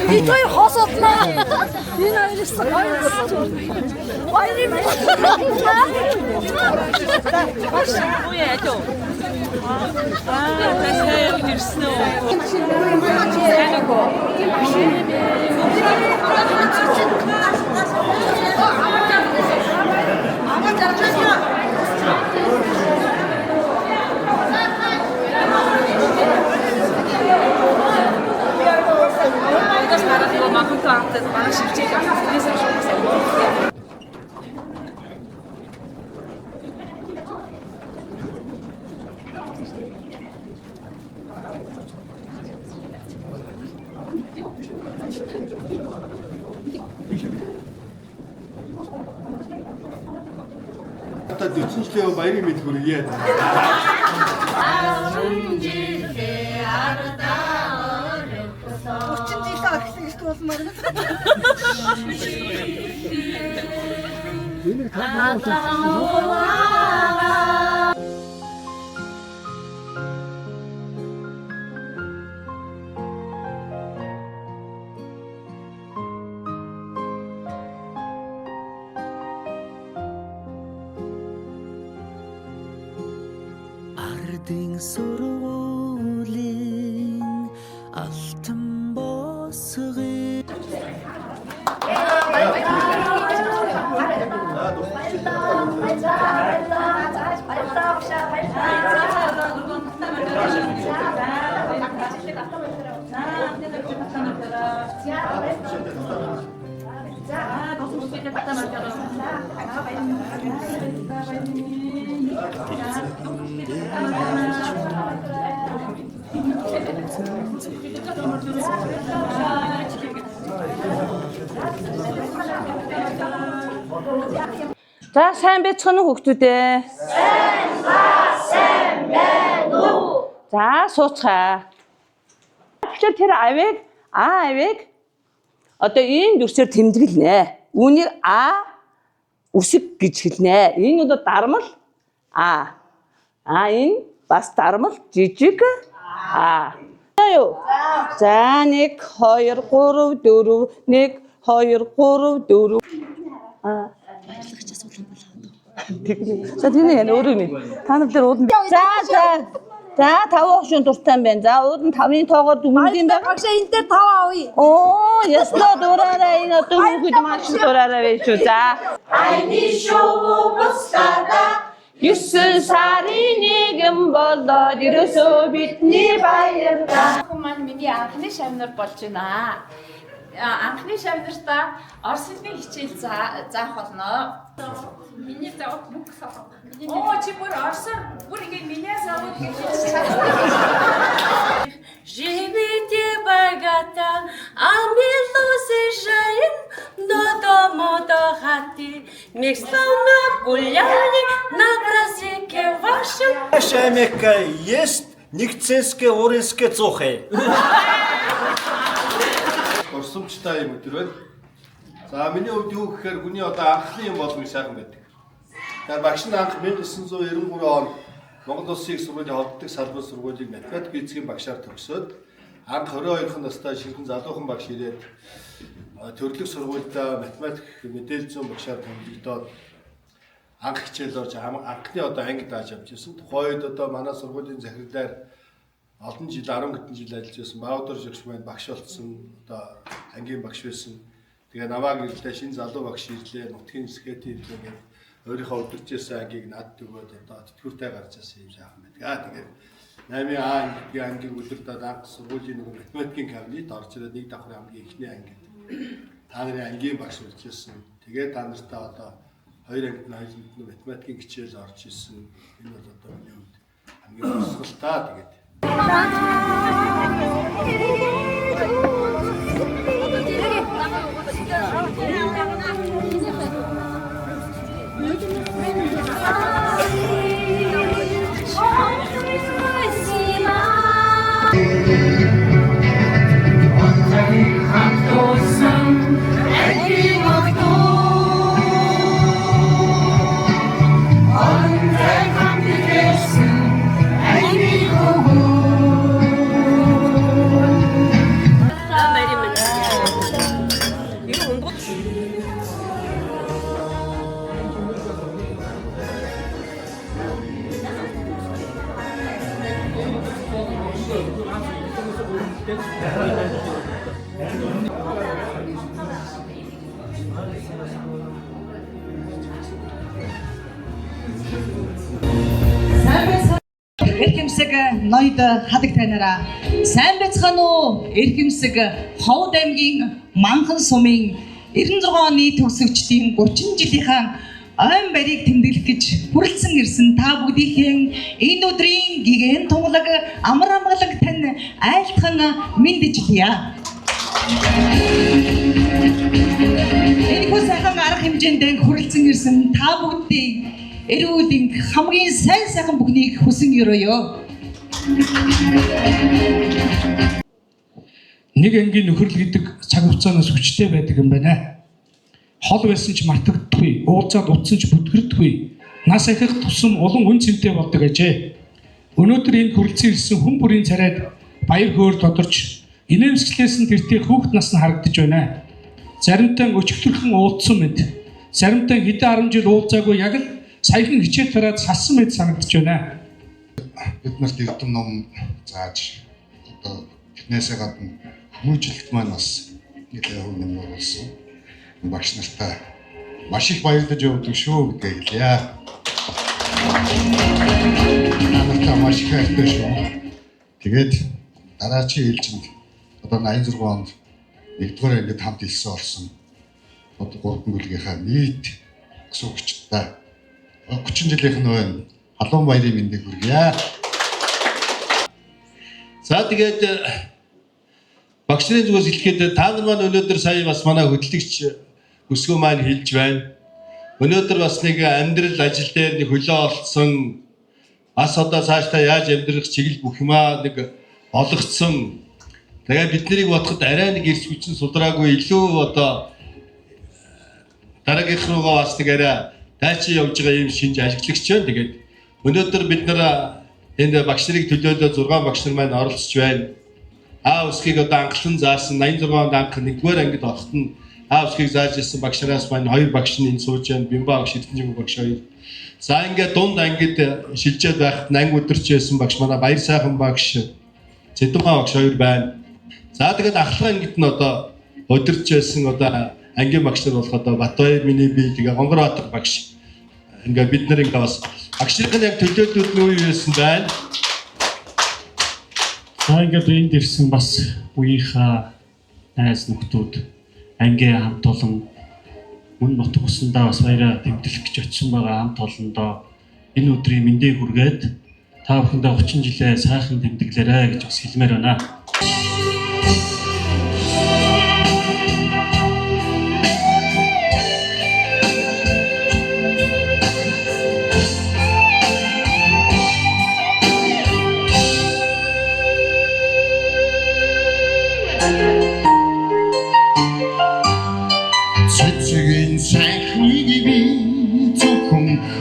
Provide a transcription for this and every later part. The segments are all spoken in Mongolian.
이거에 허섰나? 이나이를 Та 40 жилийн баярын мэд хүргэе. Ардын сургуулийн алтан босгын За сайн байцгаана уу хүүхдүүдээ? Сайн байна уу? За сууцгаа. Тэгэхээр тэр авиг одоо энэ дүрсээр тэмдэглэнэ. Үүнийг үсэг гэж хэлнэ. Энэ одоо дармал энэ бас дармал жижиг юу? За 1 2 3 4 1 2 3 4 За тийм ээ өөрөө минь. Та нар дээр уудан. За 5 хошин дуртай юм байна. За уудан 5-ын тоогоор дүнгийн байна. Багшаа энэ дээр 5 авъя. Оо, ястаа дураараа энэ одоо хүүхэд маш дураараа байж шүү. За. Айни шоу босгада 9 сарын 1 болоод ерөөсөө бидний баярда. Хүмүүс миний анхны шавнар болж байна. Анхны шавнартаа орос хэлний хичээл заах болно. Миний заавал бүх сав. Оо чи бүр орсоор бүр ингэ миний заавал гэж хэлсэн. Живите богато, а между сижаем до дома до хаты. Мечтали гуляли на красивке вашем. Шамека есть никценске уренске цохэ. Орсомчтой юм өдөр байна. За миний хувьд юу гэхээр хүний одоо анхны юм болгоно сайхан байдаг. Тэгэхээр багш нь анх 1993 он Монгол Улсын их сургуулийн холбогдох салбар сургуулийг математик физикийн багшаар төгсөөд анх 22 настай шинхэн залуухан багш ирээд төрлөх сургуультай математик мэдээлэл зүйн багшаар томилогдоод анх хичээл орж анхны одоо ангид дааж авч ирсэн. Тухайд одоо манай сургуулийн захирлаар олон жил 10 хэдэн жил ажиллаж байсан. Баудар жигш маань багш болсон. Одоо ангийн багш байсан. Тэгээ намааг ирлээ шинэ залуу багш ирлээ. Нутгийн сэхэт ирлээ гэдэг өөрийнхөө удирж байсан ангийг над төгөөд одоо тэтгэвртэй гарч ирсэн юм жаахан байдаг. Тэгээд 8А ангийн удирдаад анх сургуулийн нэг математикийн кабинет орж ирээд нэг давхрын хамгийн ихний анги. Та нарын ангийн багш болж ирсэн. Тэгээд та нартай одоо 2 ангид нь математикийн хичээл орж ирсэн. Энэ бол одоо миний хувьд хамгийн босголтаа тэгээд. Эрхэмсэг ноёд хадаг танараа сайн байцгаана уу? Эрхэмсэг Ховд аймгийн Манхан сумын 96 оны төгсөгчдийн 30 жилийнхаа ойн барийг тэмдэглэх гэж хүрэлцэн ирсэн та бүдийнхээ энэ өдрийн гигэн тунгалаг амар амгалаг тань айлтхан мэндэж хэлье. Энэ сайхан арга хэмжээнд хүрэлцэн ирсэн та бүгдийг эрүүлийн хамгийн сайхан бүхнийг хүсэн өрөөё. Нэг ангийн нөхөрл гэдэг цаг хугацаанаас хүчтэй байдаг юм байна. Хол байсан ч мартагддаггүй, уулзаад утсан ч бүтгэрдэггүй. Нас ахих тусам улан үн цэнтэй болдог ажээ. Өнөөдөр энэ хүрэлцэн ирсэн хүн бүрийн царайд баяр хөөр тодорч, инээмсэглээс нь тэртээ хүүхэд нас нь харагдаж байна. Заримтаа өчигдөрхөн уулзсан мэд, заримтаа хэдэн 10 жил уулзаагүй яг л саяхан хичээл тараад салсан мэд санагдаж байна. Бид нарт эрдэм ном зааж одоо тэрнээсээ гадна хүмүүжлэлт маань бас нэлээд хөв нэмэр болсон. Багш нартай маш их баярлаж явдаг шүү гэдэг хэлье. Намайг маш их хайртай шүү. Тэгээд дараачийн ээлжинд одоо 86 онд 1-р ангид хамт илсэн орсон. Одоо 3 бүлгийнхаа нийт өсвөгчтэй 30 жилийнх нь байна. Халуун баярын мэндийг хүргье. За тэгээд багш нарын зүгээс хэлэхэд та нар маань өнөөдөр сая бас манай хөтлөгч өсгөө маань хэлж байна. Өнөөдөр бас нэг амьдрал ажил дээр нэг хөлөө олцсон бас одоо цаашдаа яаж амьдрах чиглэл бүх юмаа нэг олгоцсон. Тэгээд бид нарыг бодоход арай нэг эрс хүчин судраагүй илүү одоо дараагийнх руугаа бас нэг арай дайчин явж байгаа юм шинж ажиглагч байна. Тэгээд өнөөдөр бид нар энэ багш нарыг төлөөлөө 6 багш нар маань оролцож байна. Үсгийг одоо анхлан заасан 86 онд анх 1-р ангид ороход нь үсгийг зааж ирсэн багш нараас маань 2 багш нь энэ сууж байна. Бимба багш, Эрдэнэжин багш 2. За ингээд дунд ангид шилжээд байхад анги өдөрч байсан багш манай Баяр сайхан багш, Цэдмаа багш 2 байна. За тэгээд ахлах ангид нь одоо өдөрч байсан одоо ангийн багш нар болох одоо Батбаяр миний бие тэгээ Гонгорбаатар багш. Ингээд бид нар ингээд бас багш нарын яг төлөөлөлд нь юу байсан байна. За ингээд энд ирсэн бас үеийнхаа найз нөхдүүд ангийн хамт олон мөн нутг усандаа бас баяраа тэмдэглэх гэж очсон байгаа хамт олондоо энэ өдрийн мэндийг хүргээд та бүхэндээ 30 жилээ сайхан тэмдэглээрэй гэж бас хэлмээр байна.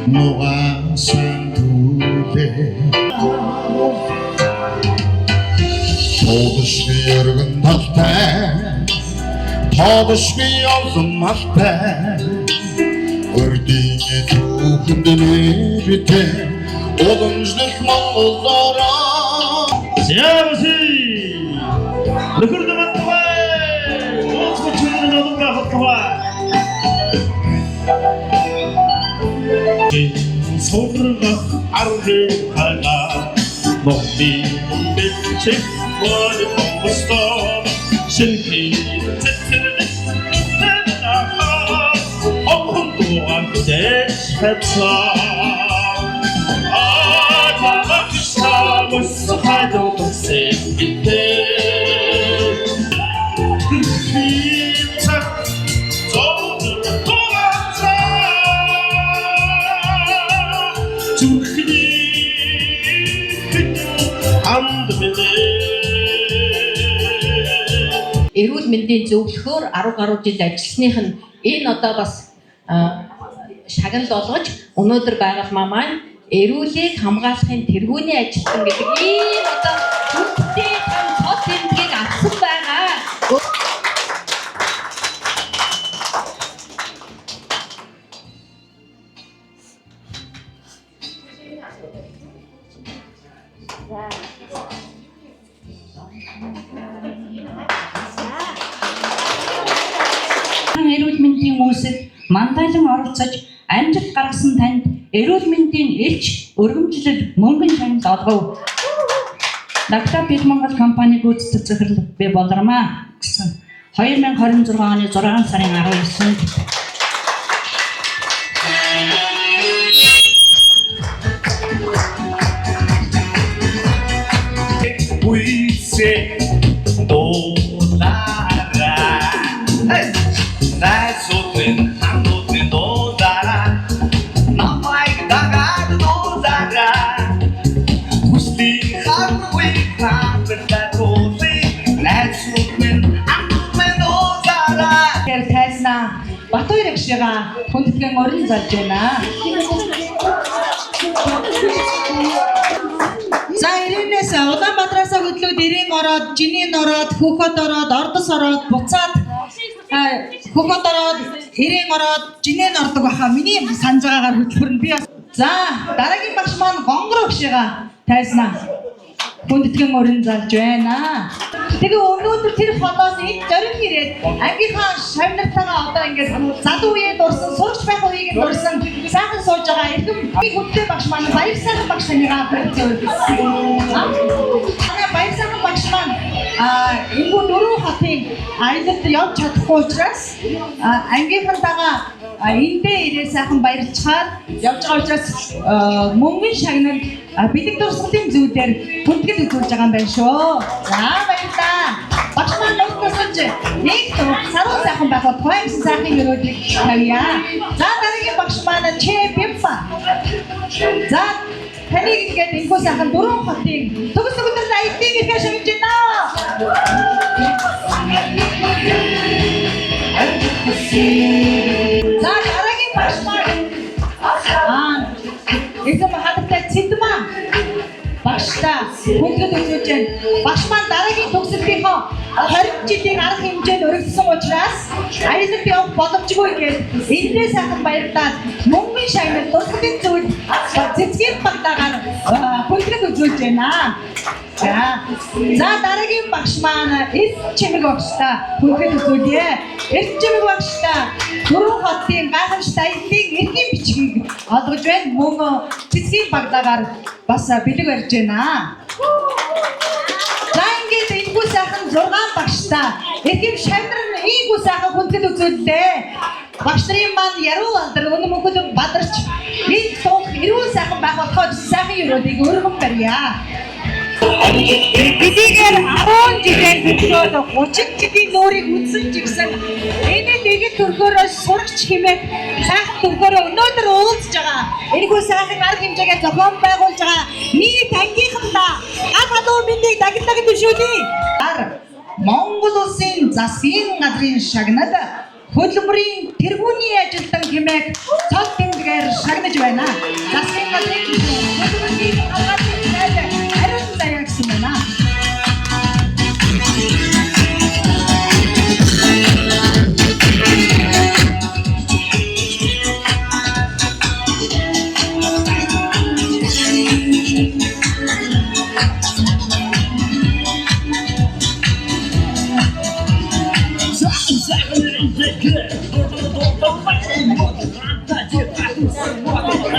Нугасан түлээ Тодошгүй өргөн талтай Тодошгүй олон малтай Өрдийн түүхэнд нэртэй Уламжлах Монголороо Яаси нөхөр дэмэтгэвэ Уусгочны нөлөөлөх хатваа Соргах аргын хана Мохти бэлчэх бол бостоо Шинхи цэцэр Тэна ха Охон туан тэ Эрүүл мэндийн зөвлөхөөр 10 гаруй жил ажилласных нь энэ одоо бас шагнал болгож өнөөдөр байгуулмаа маань эрүүлийг хамгаалахын тэргүүний ажилтан гэдэг ийм одоо хүнтэй цот тэмдгийг авсан байгаа. Эрүүл мэндийн үүсэл мандайлан оролцож амжилт гаргасан танд эрүүл мэндийн элч өргөмжлөл мөнгөн шагнал олгов. Доктор Бэлмонгол компани гүйцэтгэх захирал би болормаа гэсэн 2026 оны 6 сарын 19-нд Батбаяр агшигаа хүндэтгэн орон залж байна. За ирэнээс Улаанбаатараас хөдлөөд ирээн ороод, Жинийн ороод, Хөхөд ороод, Ордос ороод, буцаад Хөхөд ороод, ирээн ороод, Жинийн ордог баха. Миний санаж байгаагаар хөтөлбөр нь би бас. За дараагийн багш маань Гонгор агшигаа тайзнаа. Хүндэтгэн орон залж байна. Тэгээ өнөөдөр тэр холоос энэ зориг ирээд ангийнхаа шавнартайгаа одоо ингээд залуу үеэд дурсан, сурч байх үеийг дурсан, сайхан сууж байгаа эрхэм би хүнтэй багш маань баяр сайхан багш таньгаа баяр сайхан багш маань энэ дөрвөн хотын аялалд явж чадахгүй учраас ангийнхантайгаа эндээ ирээ сайхан баярлцгаад явж байгаа учраас мөнгөн шагнал бэлэг дурсгалын зүйдээр хүндэтгэл үзүүлж байгаа юм байна шүү. За баярлалаа. Багш маань нууцнаас нэг саруу сайхан байх тухай гэсэн сайхан өрөөдрийг тавья. За дараагийн багш маань Че Бимба. За таныг ингээд энэхүү сайхан дөрвөн хотын төгс өдөр аяллыг ихээр шагнаж байна. За дараагийн багш маань эзэм хатагтай Цэдмаа багштай хүндэтгэл үзүүлж байна. Багш маань дараагийн төгсөлтийнхөө 20 жилийн арга хэмжээнд өргөсөн учраас аялалд явах боломжгүй гэж эндээ сайхан баярлаад мөнгөн шагнал дурсгалын зүйл цэцгийн багтаагаар хүндэтгэл үзүүлж байна. За дараагийн багш маань Эс Чимэг багштай хүндэтгэл үзүүлье. Эс Чимэг багштай дөрвөн хотын гайхамшигт аяллыг эрхийн бичгийг олгож байна. Мөн цэцгийн багтаагаар бас бэлэг барьж байна. За ингээд энэхүү сайхан 6 багштай эрхэм шавнар нь ийхүү сайхан хүндэтгэл үзүүллээ. Багш нарын маань яруу алдар өнөө мөнхөд бадарч энэ суух эрүүл сайхан байх болохоор сайхан өрөөдийг өргөн барья. Бидгээр 10 жилээр хөдлөөд 30 жилийн нуурыг үзсэн ч гэсэн энэ дэгэд төрхөөрөө сурагч хэмээх сайхан төрхөөрөө өнөөдөр уулзж байгаа. Энэхүү сайхан арга хэмжээгээ зохион байгуулж байгаа нийт ангийнхандаа гал халуун мэндийг дагдаг төшөөлье. Монгол улсын засгийн газрын шагнал хөдөлмөрийн тэргүүний ажилтан хэмээх цол тэмдгээр шагнаж байна. Засгийн газрын хөдөлмөрийн хамгаалалтын сайд ариун заяа гэсэн байна.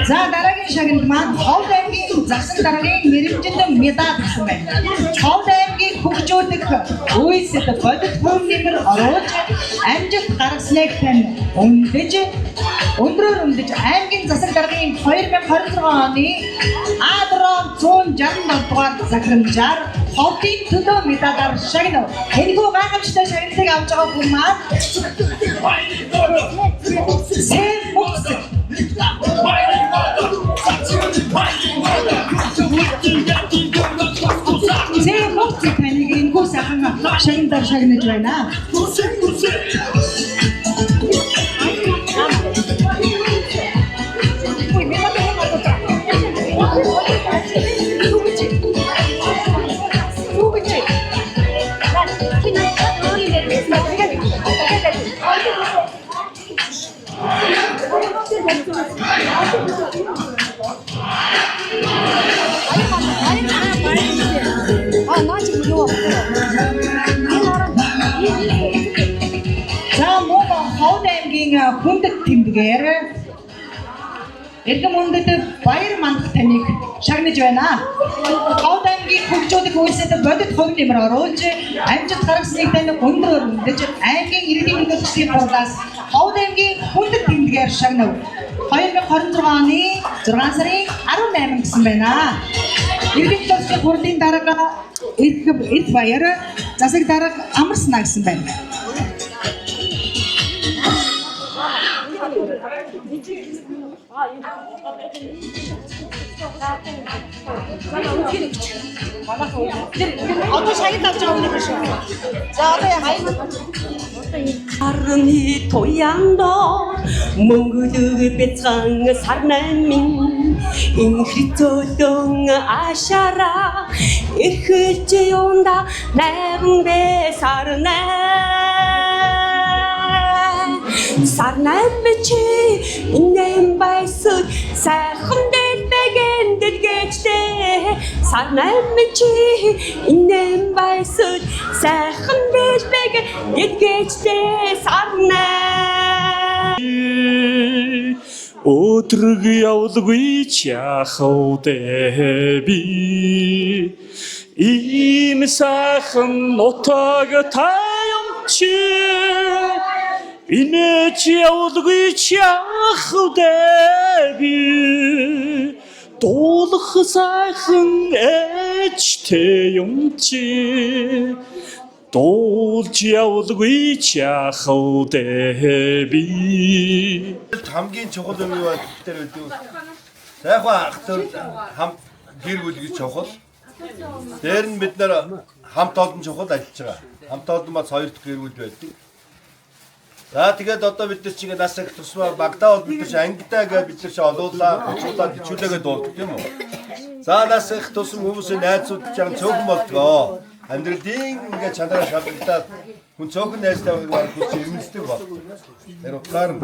За дараагийн шагнал маань Ховд аймгийн засаг даргын нэрэмжинд медаль гэсэн байна. Ховд аймгийг хөгжүүлэх үйлсэд бодит хүн нэмэр оруулж амжилт гаргасныг тань үнэлж өндрөөр өмдөж аймгийн засаг даргын 2026 оны А4 167 дугаар захирамжаар ховдын төлөө медалаар шагнав. Энэхүү гайхамшигтай шагналыг авч байгаа хүн маань Сэм Муцэг. Сэм Муцэг таныг энэхүү сайхан шагналаар шагнаж байна. За мөн Ховд аймгийн хүндэт тэмдгээр Эрхэм хүндэт баяр мандах таныг шагнаж байна. Ховд аймгийн хөгжүүлэх үйлсэд бодит хог нэмэр оруулж амжилт гаргасныг тань өндрөөр үнэлж аймгийн иргэдийн төлөвлөсгийн хурлаас Ховд аймгийн хүндэт тэмдгээр шагнав. 2026 оны 6 сарын 18 гэсэн байна. Иргэдийн төлөвлөсгийн хурлын дарга Эрх баяр засаг дарга амарснаа гэсэн байна. Одоо шагнал авч байгаа юм шиг. За одоо яа. Арны тояндо мөнгөлөг бяцхан сарнамин инхритөлөн ашара эрхэлж юунда найран бэ сарнамчи инэм байсуд сайхан дэлбэгэн дэлгэжтэй сарнамчи инэм байсуд сайхан дэлбэгэн дэлгэжтэй сарнам өдрөг явуулгүй чахав дэби ийм сайхан нутаг таямчи инеч явуулгүй чахав дэби дуулах сайхан эчтэй юмчи дуулж явуулгүй чахав дэби хамгийн чухал юм юу гэдэг үү? Сайхан ахтар хамт гэр бүл гэж чухал. Дээр нь бид нэр хамт олон чухал ажиллаж байгаа. Хамт олон бас хоёр дахь гэр бүл байдаг. За тэгээд одоо бид нар чинь нас их тусмаа багтаа бол бид нар чинь ангидаа гэж бид нар чинь олуулаа, уцуулаад хичүүлээгээ дуулдаг тийм үү? За нас их тусам хүмүүсийн найзууд чинь цөөхөн болдгоо. Амьдралын ингээд чанараа шалгагдаад хүн цөөхөн найзтай байгаад хүч ирмэлцдэг бол. Тэр утгаар нь.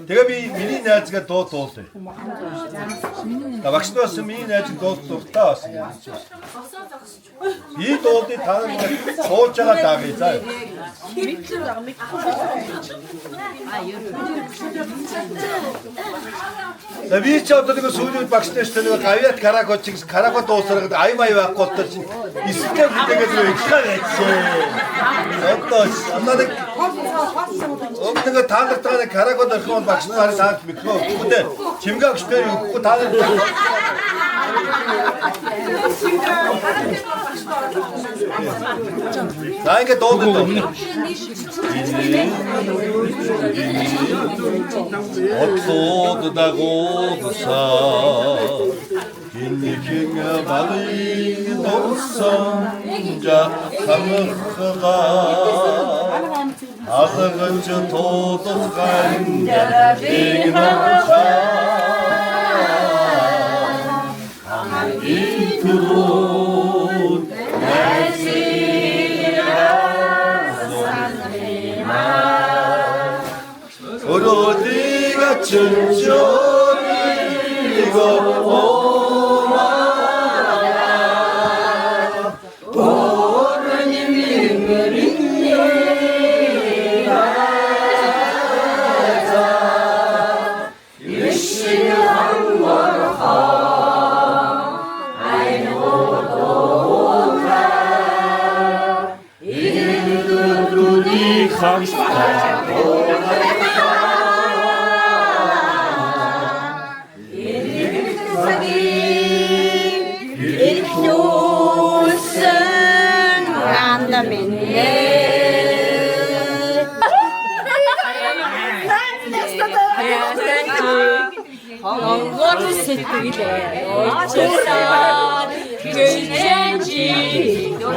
Тэгээ би миний найзгаа дуулъя. Та багш бас миний найзыг дуултаа бас. И дуулъя та нар сууж байгаа дагъя заа. За би ч одоо нэг сүүлийн багштай шүү дээ гавьяат карако дуусараад ай май байхгүй болтой чинь эсрэгээр бидэгээд ихтэй байцээ. Одоо нэг та нартаа нэг карако дөрөх бол багш нар таад микро өгөхгүй чимгээ өгчтэй өгөхгүй та нар за ингээд дуудаад Отлоод дагуулсаа гинхэн балын дуусан жа хамхгаа азгаж туудсан гэнэ итүрүүд 어디가 천천히가 오마라 오르니 민그리니 가자 일시는 한번하 아이노도나 이들도 눈이 감싸고 хонгор сэтгэлээ очсон гэнэнжи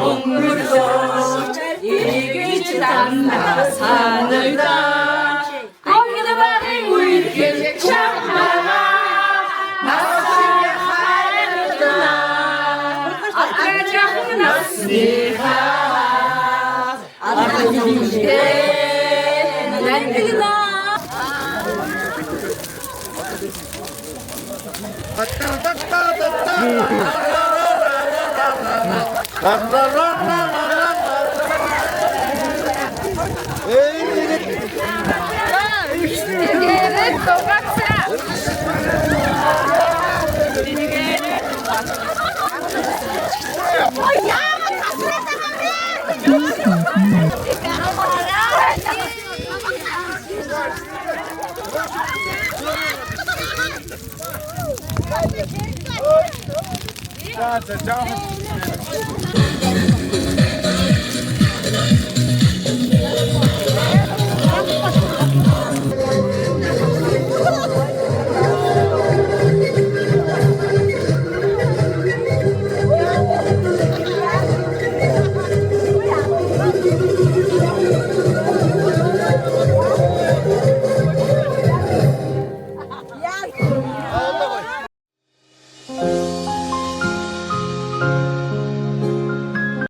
өнгөрлөж эргэж дандаа санагдаа ангидбарын үеэр чамхаа насны хайртна атгах насныха атгахингээ нандина За